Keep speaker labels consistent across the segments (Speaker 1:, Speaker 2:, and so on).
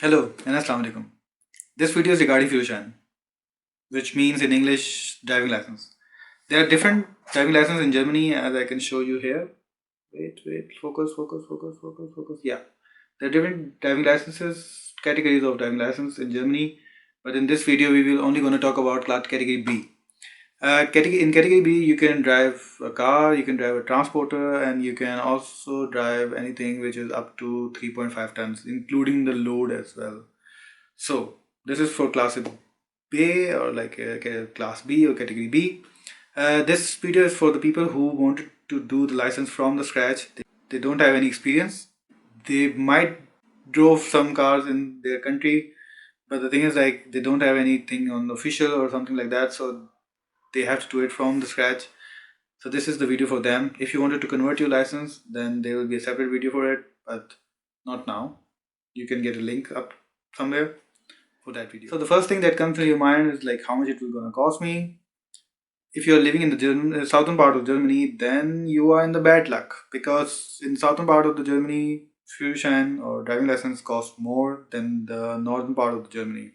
Speaker 1: Hello and Assalamu alaikum. This video is regarding Fusion, which means in English driving license. There are different driving licenses in Germany, as I can show you here. Wait, focus. Yeah, there are different driving licenses, categories of driving license in Germany, but in this video we will only going to talk about category B. In category B, you can drive a car, you can drive a transporter, and you can also drive anything which is up to 3.5 tons, including the load as well. So this is for class B or like class B or category B. This video is for the people who wanted to do the license from the scratch. They don't have any experience. They might drove some cars in their country, but the thing is like they don't have anything on official or something like that, so they have to do it from the scratch. So this is the video for them. If you wanted to convert your license, then there will be a separate video for it, but not now. You can get a link up somewhere for that video. So the first thing that comes to your mind is like how much it will gonna cost me. If you're living in the southern part of Germany, then you are in the bad luck, because in southern part of the Germany, Führerschein or driving license cost more than the northern part of the Germany.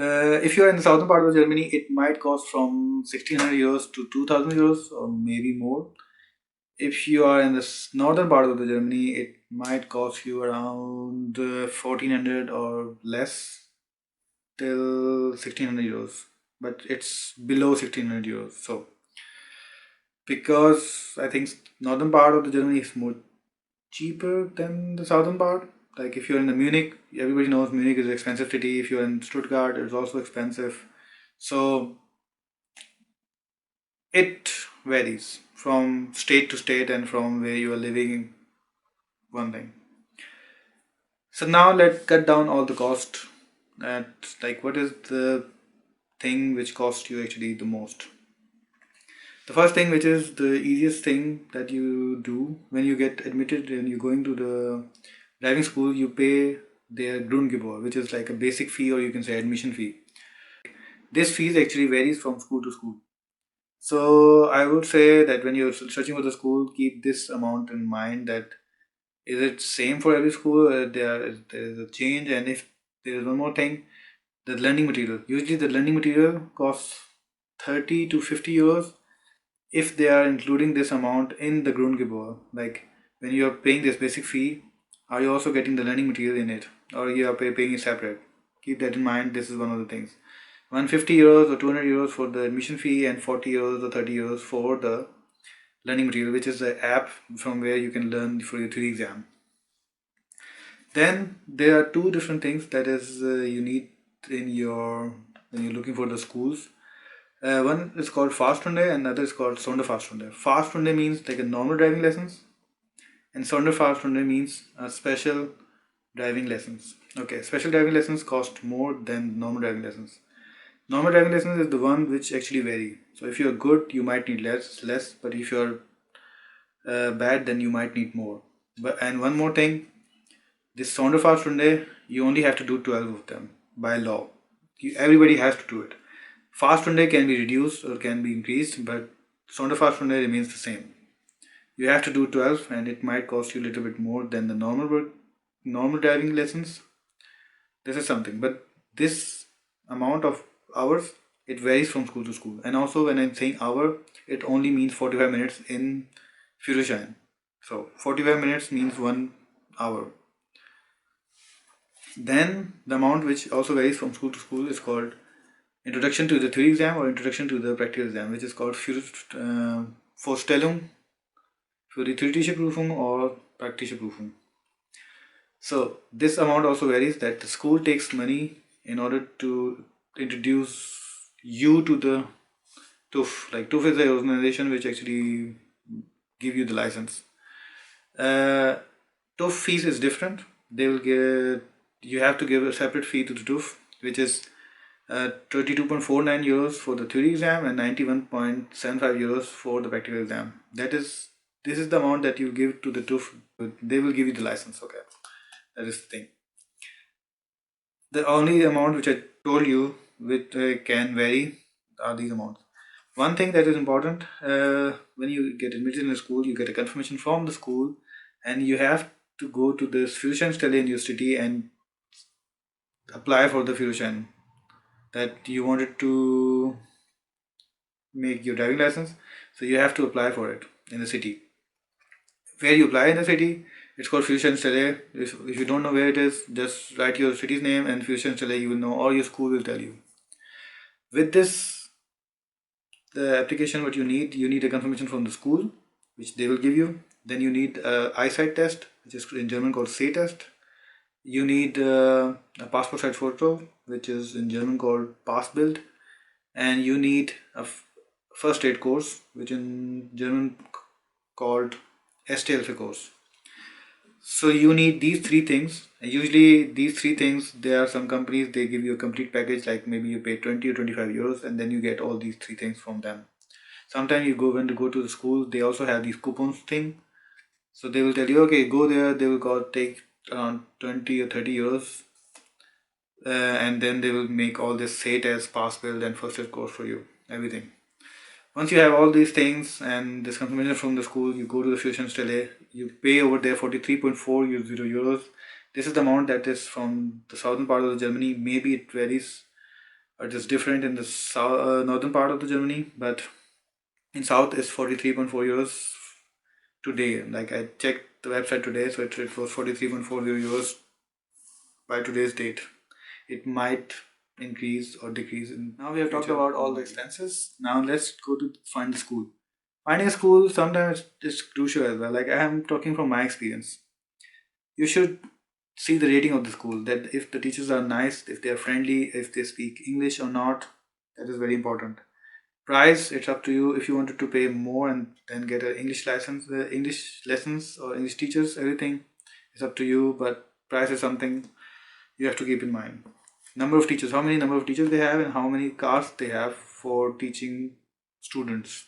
Speaker 1: If you are in the southern part of Germany, it might cost from 1600 euros to 2000 euros or maybe more. If you are in the northern part of the Germany, it might cost you around 1400 or less till 1600 euros, but it's below 1600 euros. So because I think northern part of the Germany is more cheaper than the southern part. Like if you're in the Munich, everybody knows Munich is an expensive city. If you're in Stuttgart, it's also expensive. So it varies from state to state and from where you are living. One thing. So now let's cut down all the cost. At like what is the thing which costs you actually the most? The first thing, which is the easiest thing that you do when you get admitted and you're going to the driving school, you pay their Grundgebühr, which is like a basic fee, or you can say admission fee. This fees actually varies from school to school. So I would say that when you're searching for the school, keep this amount in mind, that is it same for every school, there is a change. And if there is one more thing, the learning material. Usually the learning material costs 30 to 50 euros if they are including this amount in the Grundgebühr. Like when you are paying this basic fee, are you also getting the learning material in it, or you are paying it separate? Keep that in mind. This is one of the things. 150 euros or 200 euros for the admission fee, and 40 euros or 30 euros for the learning material, which is the app from where you can learn for your theory exam. Then there are two different things that is you need in your when you're looking for the schools. One is called Faststunde and another is called Sonderfahrstunde. Faststunde means like a normal driving lessons, and Sonderfahrstunde means a special driving lessons. Okay, special driving lessons cost more than normal driving lessons. Normal driving lessons is the one which actually vary. So if you're good, you might need less, but if you're bad, then you might need more. And one more thing, this Sonderfahrstunde, you only have to do 12 of them by law. Everybody has to do it. Faststunde can be reduced or can be increased, but Sonderfahrstunde remains the same. You have to do 12, and it might cost you a little bit more than the normal driving lessons. This is something, but this amount of hours, it varies from school to school. And also when I'm saying hour, it only means 45 minutes in Führerschein. So 45 minutes means 1 hour. Then the amount which also varies from school to school is called Introduction to the Theory Exam or Introduction to the Practical Exam, which is called Vorstellung für die theoretische Prüfung or praktische Prüfung. So this amount also varies, that the school takes money in order to introduce you to the TÜV. Like TÜV is the organization which actually give you the license. TÜV fees is different. You have to give a separate fee to the TÜV, which is 32.49 euros for the theory exam and 91.75 euros for the practical exam. This is the amount that you give to the TÜV. They will give you the license. Okay, that is the thing. The only amount which I told you which can vary are these amounts. One thing that is important, when you get admitted in a school, you get a confirmation from the school, and you have to go to this Führerscheinstelle in your city and apply for the Fusion, that you wanted to make your driving license, so you have to apply for it in the city. Where you apply in the city, it's called Fusion Stele. If you don't know where it is, just write your city's name and Fusion Stele, you will know, or your school will tell you. With this, the application, what you need a confirmation from the school, which they will give you. Then you need a eyesight test, which is in German called C test. You need a passport size photo, which is in German called Passbild, and you need a first aid course, which in German called STLF course. So you need these three things. Usually these three things, there are some companies, they give you a complete package, like maybe you pay 20 or 25 euros and then you get all these three things from them. Sometimes you go, when to go to the school, they also have these coupons thing. So they will tell you, okay, go there, they will take around 20 or 30 euros, and then they will make all this SAT as pass build and first aid course for you, everything. Once you have all these things and this confirmation from the school, you go to the Fusion Stele, you pay over there 43.40 euros. This is the amount that is from the southern part of the Germany. Maybe it varies, or it is different in the northern part of the Germany, but in south it's 43.4 euros today. Like I checked the website today, so it was 43.40 euros by today's date. It might increase or decrease. Now we have talked about all the expenses. Now let's go to find the school. Finding a school sometimes is crucial as well. Like I am talking from my experience. You should see the rating of the school. That if the teachers are nice, if they are friendly, if they speak English or not, that is very important. Price, it's up to you. If you wanted to pay more and then get an English license, English lessons or English teachers, everything is up to you. But price is something you have to keep in mind. Number of teachers, how many number of teachers they have and how many cars they have for teaching students.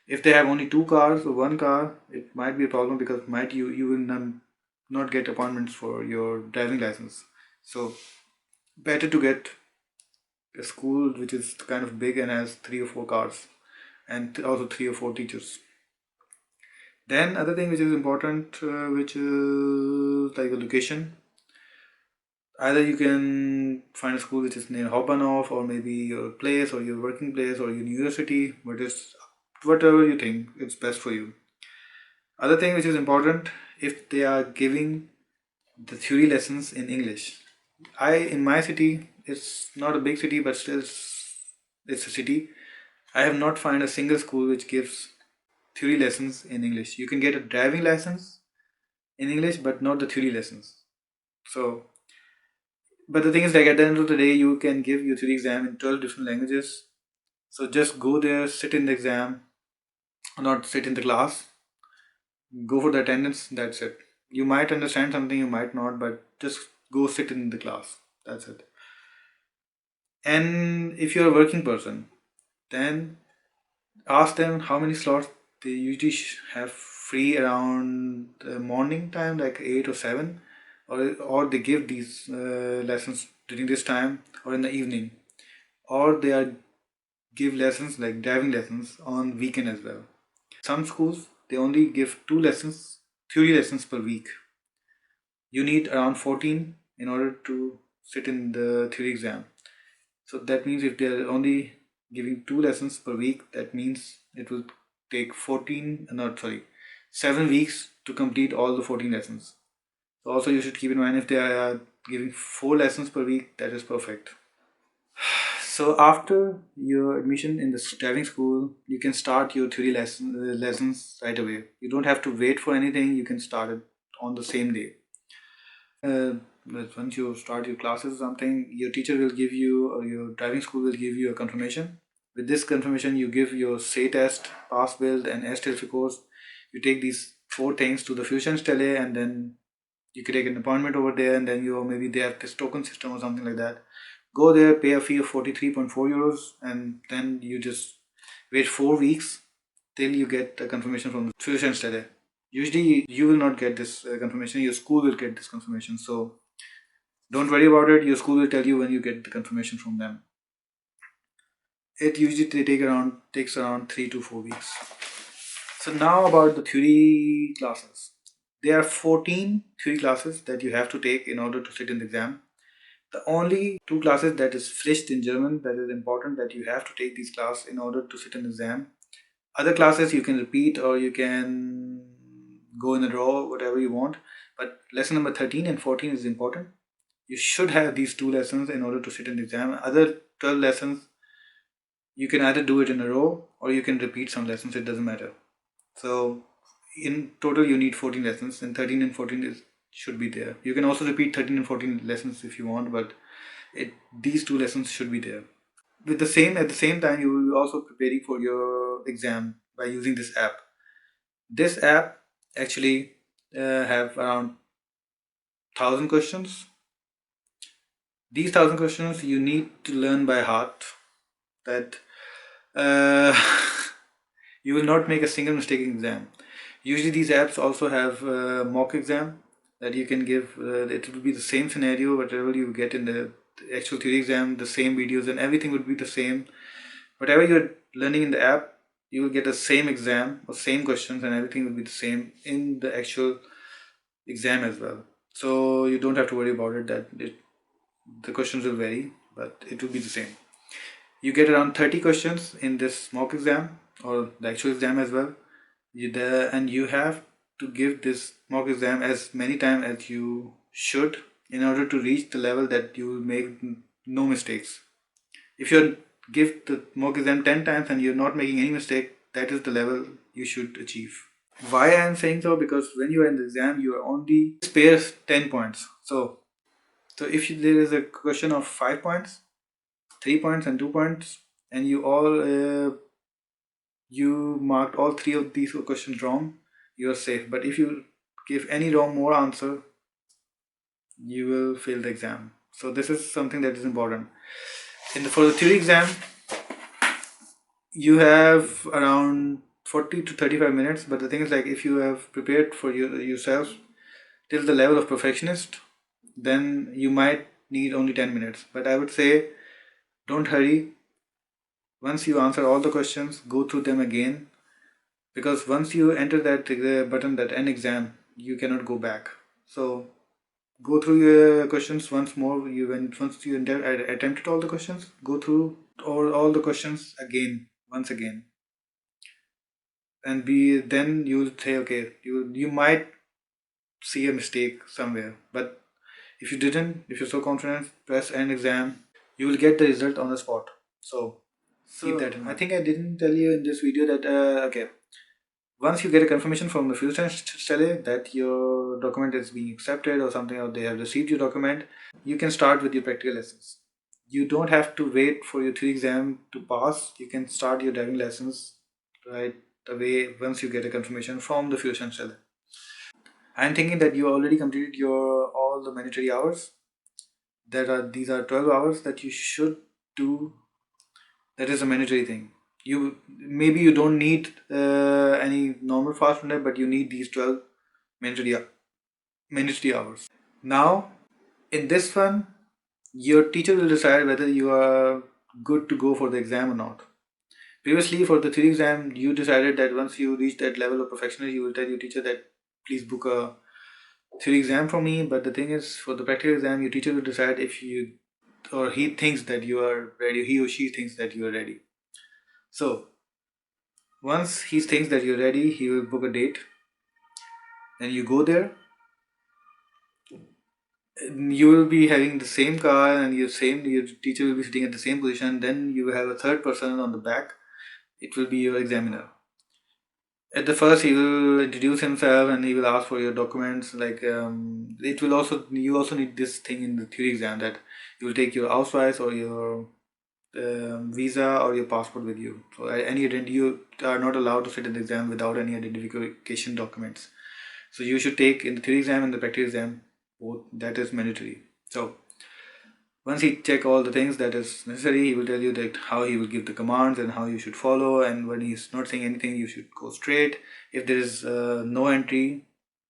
Speaker 1: If they have only two cars or one car, it might be a problem, because might you will not get appointments for your driving license. So better to get a school which is kind of big and has three or four cars and also three or four teachers. Then other thing which is important, which is like the location. Either you can find a school which is near Hauptbahnhof, or maybe your place or your working place or your university, but it's whatever you think it's best for you. Other thing which is important, if they are giving the theory lessons in English. In my city, it's not a big city, but still it's a city. I have not found a single school which gives theory lessons in English. You can get a driving license in English, but not the theory lessons. So, but the thing is, like at the end of the day, you can give your theory exam in 12 different languages. So just go there, sit in the exam, not sit in the class, go for the attendance, that's it. You might understand something, you might not, but just go sit in the class, that's it. And if you're a working person, then ask them how many slots they usually have free around the morning time, like 8 or 7, or they give these lessons during this time, or in the evening, or they are give lessons like driving lessons on weekend as well. Some schools, they only give 2 lessons, theory lessons per week. You need around 14 in order to sit in the theory exam. So that means if they are only giving 2 lessons per week, that means it will take 7 weeks to complete all the 14 lessons. So also you should keep in mind, if they are giving 4 lessons per week, that is perfect. So after your admission in the driving school, you can start your theory lessons right away. You don't have to wait for anything. You can start it on the same day. Once you start your classes or something, your teacher will give you, or your driving school will give you a confirmation. With this confirmation, you give your say test, pass build, and STLC course. You take these 4 things to the Fusion Stele, and then you can take an appointment over there, and then maybe they have this token system or something like that. Go there, pay a fee of 43.4 euros, and then you just wait 4 weeks till you get a confirmation from the Fusion Stele. Usually, you will not get this confirmation, your school will get this confirmation. So, don't worry about it, your school will tell you when you get the confirmation from them. It usually takes around 3 to 4 weeks. So, now about the theory classes. There are 14 theory classes that you have to take in order to sit in the exam. The only two classes that is Pflicht in German, that is important, that you have to take these classes in order to sit an exam. Other classes you can repeat or you can go in a row, whatever you want. But lesson number 13 and 14 is important. You should have these two lessons in order to sit an exam. Other 12 lessons, you can either do it in a row or you can repeat some lessons, it doesn't matter. So in total you need 14 lessons, and 13 and 14 should be there. You can also repeat 13 and 14 lessons if you want, but these two lessons should be there. At the same time, you will also preparing for your exam by using this app. This app actually have around 1,000 questions. These 1,000 questions you need to learn by heart. That uh, you will not make a single mistake in exam. Usually these apps also have mock exam that you can give. It will be the same scenario, whatever you get in the actual theory exam, the same videos and everything would be the same. Whatever you're learning in the app, you will get the same exam or same questions and everything will be the same in the actual exam as well. So you don't have to worry about it that the questions will vary, but it will be the same. You get around 30 questions in this mock exam or the actual exam as well. And you have to give this mock exam as many times as you should in order to reach the level that you will make no mistakes. If you give the mock exam 10 times and you're not making any mistake, that is the level you should achieve. Why I am saying so? Because when you are in the exam, you are only spares 10 points. So there is a question of 5 points, 3 points and 2 points, and you marked all three of these questions wrong, you are safe. But if you give any wrong more answer, you will fail the exam. So this is something that is important. For the theory exam, you have around 40 to 35 minutes. But the thing is, like, if you have prepared for yourself till the level of perfectionist, then you might need only 10 minutes. But I would say don't hurry. Once you answer all the questions, go through them again, because once you enter that button, that end exam, you cannot go back. So go through your questions once more. Once you attempted all the questions, go through all the questions again, once again, and then you'll say, okay, you might see a mistake somewhere, but if you're so confident, press end exam, you will get the result on the spot. So keep that in mind. I think I didn't tell you in this video that okay, once you get a confirmation from the Führungsstelle that your document is being accepted or something, or they have received your document, you can start with your practical lessons. You don't have to wait for your theory exam to pass. You can start your driving lessons right away once you get a confirmation from the Führungsstelle. I'm thinking that you already completed your all the mandatory hours. These are 12 hours that you should do. That is a mandatory thing. You don't need any normal fast runner, but you need these 12 mandatory hours. Now, in this one, your teacher will decide whether you are good to go for the exam or not. Previously, for the theory exam, you decided that once you reach that level of perfectionism, you will tell your teacher that please book a theory exam for me. But the thing is, for the practical exam, your teacher will decide if you or he thinks that you are ready. He or she thinks that you are ready. So once he thinks that you're ready, he will book a date. Then you go there. You will be having the same car, and your teacher will be sitting at the same position. Then you will have a third person on the back. It will be your examiner. At the first, he will introduce himself and he will ask for your documents. Like you also need this thing in the theory exam, that you will take your ausweis or your visa or your passport with you. So you are not allowed to sit in the exam without any identification documents. So you should take in the theory exam and the practical exam both. That is mandatory. So once he check all the things that is necessary, he will tell you that how he will give the commands and how you should follow. And when he's not saying anything, you should go straight. If there is no entry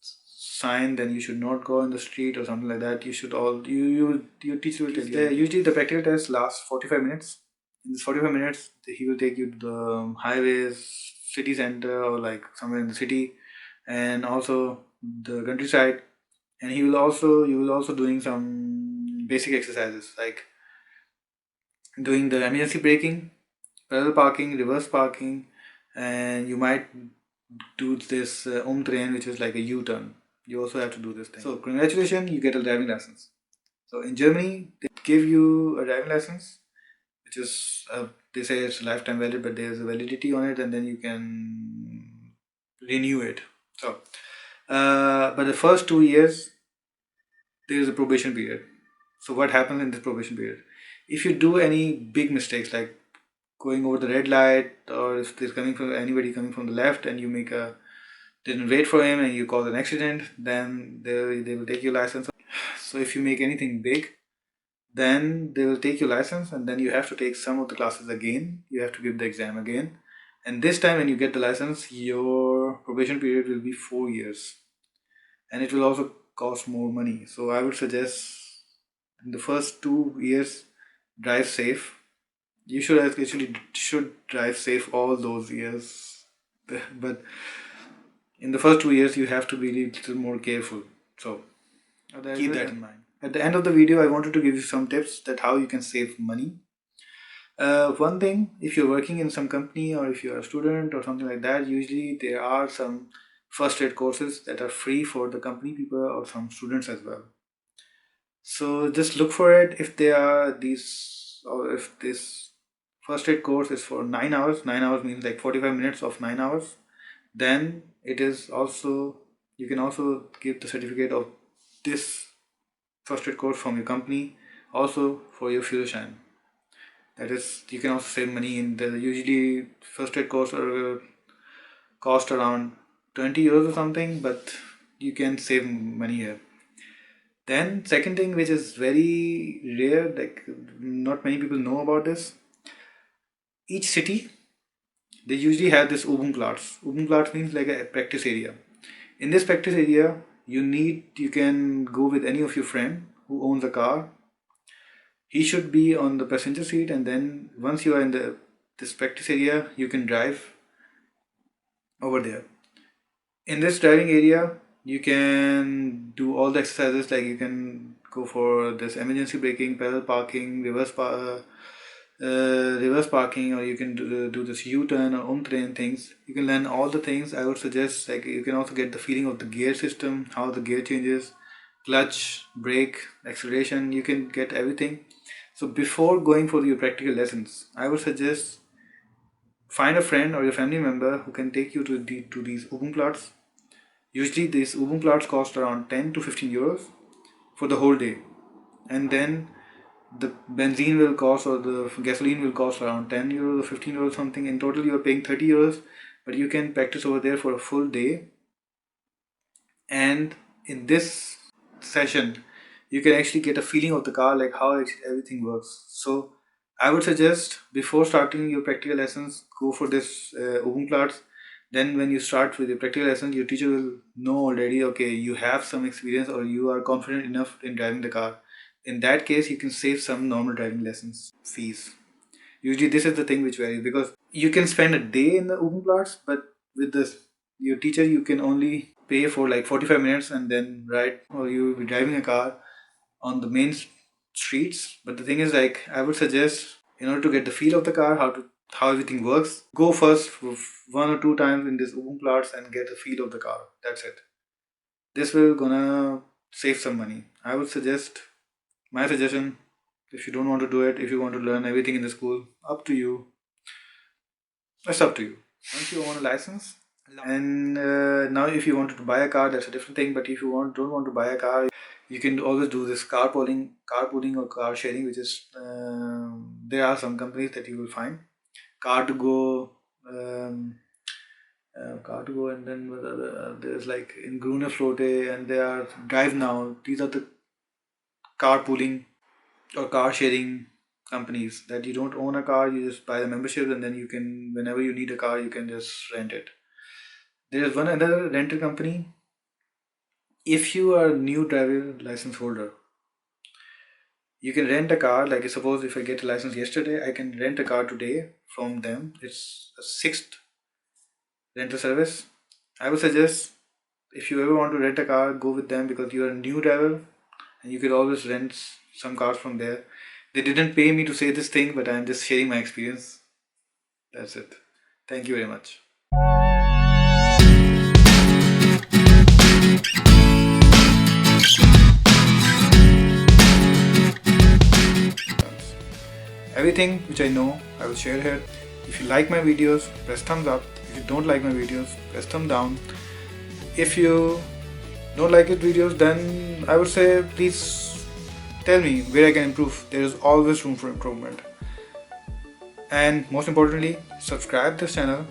Speaker 1: sign, then you should not go in the street or something like that. Your teacher will tell you. Usually the practical test lasts 45 minutes. In this 45 minutes, he will take you to the highways, city center, or like somewhere in the city, and also the countryside. And you will also doing some basic exercises like doing the emergency braking, parallel parking, reverse parking, and you might do this train, which is like a U-turn. You also have to do this thing. So congratulations, you get a driving license. So in Germany, they give you a driving license, which is they say it's lifetime valid, but there's a validity on it, and then you can renew it. So, but the first 2 years there is a probation period. So what happens in this probation period? If you do any big mistakes like going over the red light, or if there's coming from anybody coming from the left and you make a didn't wait for him and you cause an accident, then they will take your license. So if you make anything big, then they will take your license, and then you have to take some of the classes again. You have to give the exam again, and this time when you get the license, your probation period will be 4 years, and it will also cost more money. So I would suggest in the first 2 years, drive safe. You should actually should drive safe all those years, but in the first 2 years you have to be a little more careful. So keep that in mind. At the end of the video, I wanted to give you some tips that how you can save money. One thing, if you're working in some company or if you're a student or something like that, usually there are some first aid courses that are free for the company people or some students as well. So just look for it. If there are these, or if this first aid course is for 9 hours, 9 hours means like 45 minutes of 9 hours, then it is also, you can also give the certificate of this first aid course from your company also for your Fusion. That is, you can also save money in the usually first aid course or cost around 20 euros or something, but you can save money here. Then second thing, which is very rare, like not many people know about this, each city they usually have this Übungsplatz. Übungsplatz means like a practice area. In this practice area, you can go with any of your friend who owns a car. He should be on the passenger seat, and then once you are in this practice area, you can drive over there. In this driving area, you can do all the exercises, like you can go for this emergency braking, parallel parking, reverse parking, or you can do this U-turn or umdrehen things. You can learn all the things. I would suggest, like, you can also get the feeling of the gear system, how the gear changes, clutch, brake, acceleration. You can get everything. So before going for your practical lessons, I would suggest find a friend or your family member who can take you to these Übungsplatz. Usually these Übungsplatz cost around 10 to 15 euros for the whole day, and then the benzene will cost, or the gasoline will cost around 10 euros or 15 euros something. In total you are paying 30 euros, but you can practice over there for a full day, and in this session you can actually get a feeling of the car, like how everything works. So I would suggest before starting your practical lessons, go for this Übungsplatz. Then when you start with your practical lessons, your teacher will know already, okay, you have some experience or you are confident enough in driving the car. In that case, you can save some normal driving lessons fees. Usually this is the thing which varies, because you can spend a day in the Übungsplatz, but with this your teacher you can only pay for like 45 minutes and then ride, or you will be driving a car on the main streets. But the thing is, like, I would suggest, in order to get the feel of the car, how everything works, go first for 1 or 2 times in this Übungsplatz and get the feel of the car. That's it. This will gonna save some money. I would suggest, my suggestion, if you don't want to do it, if you want to learn everything in the school, up to you. That's up to you. Once you own a license, and now if you wanted to buy a car, that's a different thing. But if you don't want to buy a car, you can always do this carpooling or car sharing, which is there are some companies that you will find car to go, and then there's like in Grune Flote, and there are Drive Now. These are the carpooling or car sharing companies that you don't own a car, you just buy the membership, and then you can, whenever you need a car, you can just rent it. There is one other rental company. If you are a new driver license holder, you can rent a car. Like, suppose if I get a license yesterday, I can rent a car today from them. It's a sixth rental service. I would suggest, if you ever want to rent a car, go with them, because you are a new driver and you can always rent some cars from there. They didn't pay me to say this thing, but I'm just sharing my experience. That's it. Thank you very much. Everything which I know, I will share here. If you like my videos, press thumbs up. If you don't like my videos, press thumb down. If you don't like it videos, then I would say please tell me where I can improve. There is always room for improvement. And most importantly, subscribe this channel